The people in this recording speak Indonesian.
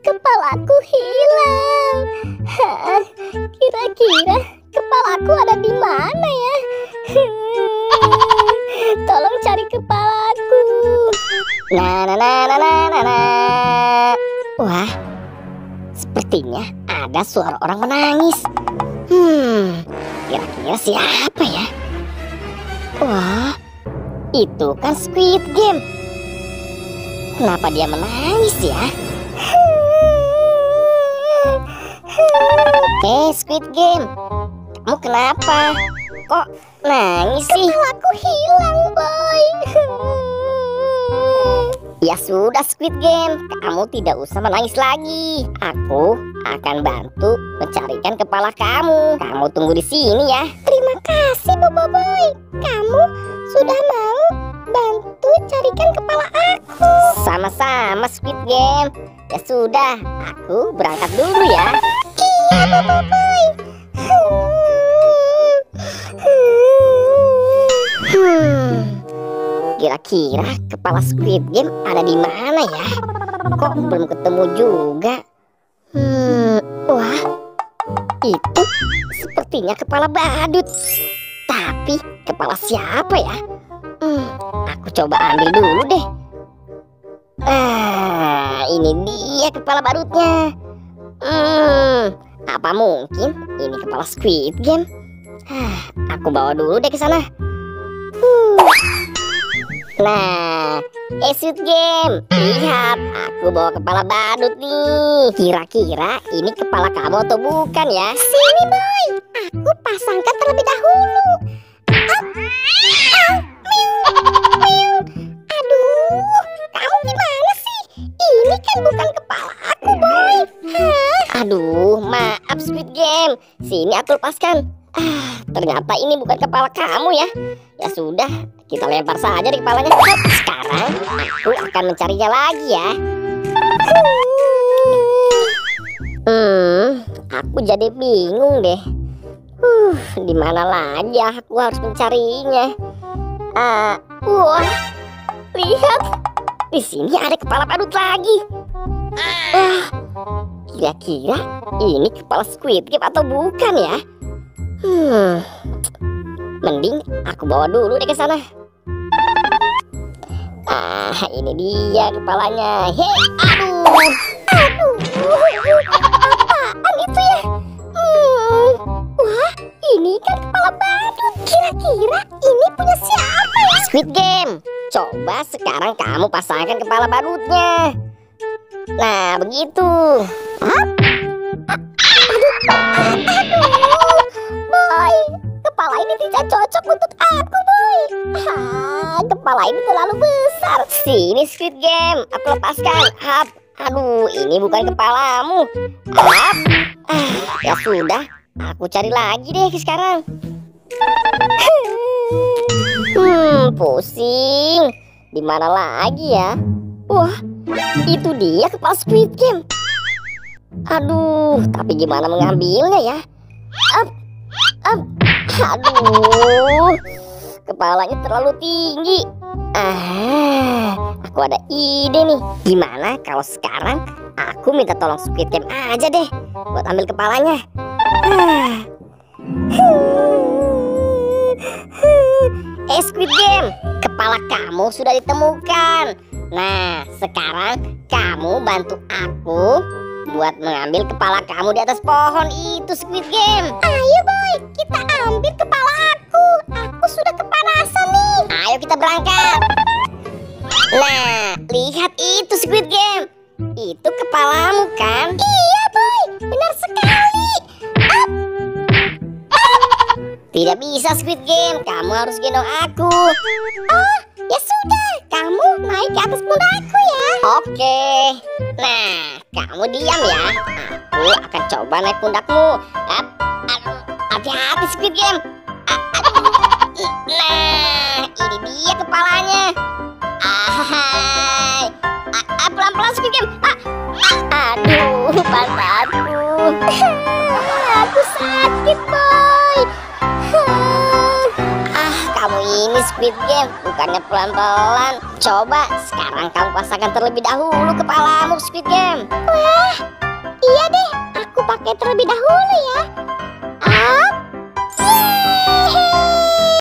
Kepalaku hilang. Kira-kira kepalaku ada di mana ya? Tolong cari kepalaku. Wah, sepertinya ada suara orang menangis. Kira-kira siapa ya? Wah, itu kan Squid Game. Kenapa dia menangis ya? Squid Game, kamu kenapa? Kok nangis sih? Kepalaku hilang, boy. Ya sudah Squid Game, kamu tidak usah menangis lagi. Aku akan bantu mencarikan kepala kamu. Kamu tunggu di sini ya. Terima kasih Bobo Boy. Kamu sudah mau bantu carikan kepala aku. Sama-sama Squid Game. Ya sudah, aku berangkat dulu ya. Iya Bobo Boy. Kira-kira kepala Squid Game ada di mana ya? Kok belum ketemu juga? Wah, itu sepertinya kepala badut. Tapi kepala siapa ya? Aku coba ambil dulu deh. Ini dia kepala badutnya. Apa mungkin ini kepala Squid Game? Aku bawa dulu deh ke sana. Nah, Squid Game, lihat, aku bawa kepala badut nih. Kira-kira ini kepala kamu atau bukan ya? Sini boy, aku pasangkan terlebih dahulu. Aduh, kamu gimana sih? Ini kan bukan kepala aku boy. Aduh, maaf Squid Game. Sini aku lepaskan. Ternyata ini bukan kepala kamu ya. Ya sudah, kita lempar saja di kepalanya. Sekarang aku akan mencarinya lagi ya. Aku jadi bingung deh. Di mana lagi aku harus mencarinya? Wah, lihat, di sini ada kepala badut lagi. Kira-kira ini kepala Squid Game atau bukan ya? Mending aku bawa dulu deh ke sana. Ini dia kepalanya. Aduh, apaan itu ya? Wah, ini kan kepala badut. Kira-kira ini punya siapa ya? Squid Game, coba sekarang kamu pasangkan kepala badutnya. Nah, begitu. Aduh, boy, kepala ini tidak cocok untuk aku, boy. Kepala ini terlalu besar. Sini Squid Game, aku lepaskan. Aduh, ini bukan kepalamu. Ya sudah, aku cari lagi deh sekarang. Pusing. Di mana lagi ya? Wah, itu dia kepala Squid Game. Aduh, tapi gimana mengambilnya ya? Aduh, kepalanya terlalu tinggi. Aku ada ide nih. Gimana kalau sekarang aku minta tolong Squid Game aja deh buat ambil kepalanya. Squid Game, kepala kamu sudah ditemukan. Nah, sekarang kamu bantu aku buat mengambil kepala kamu di atas pohon itu, Squid Game. Ayo boy, kita ambil kepala aku. Aku sudah kepanasan nih. Ayo kita berangkat. Nah, lihat itu Squid Game. Itu kepalamu kan? Iya boy, benar sekali. Tidak bisa Squid Game, kamu harus gendong aku. Ya sudah, kamu naik ke atas pundakku ya. Oke. Nah, kamu diam ya. Aku akan coba naik pundakmu. Hati-hati Squid Game. Nah, ini dia kepalanya. Pelan-pelan Squid Game. Aduh, pantatku. Aku sakit boy. Kamu ini Squid Game, bukannya pelan-pelan. Coba sekarang kamu pasangkan terlebih dahulu kepalamu Squid Game.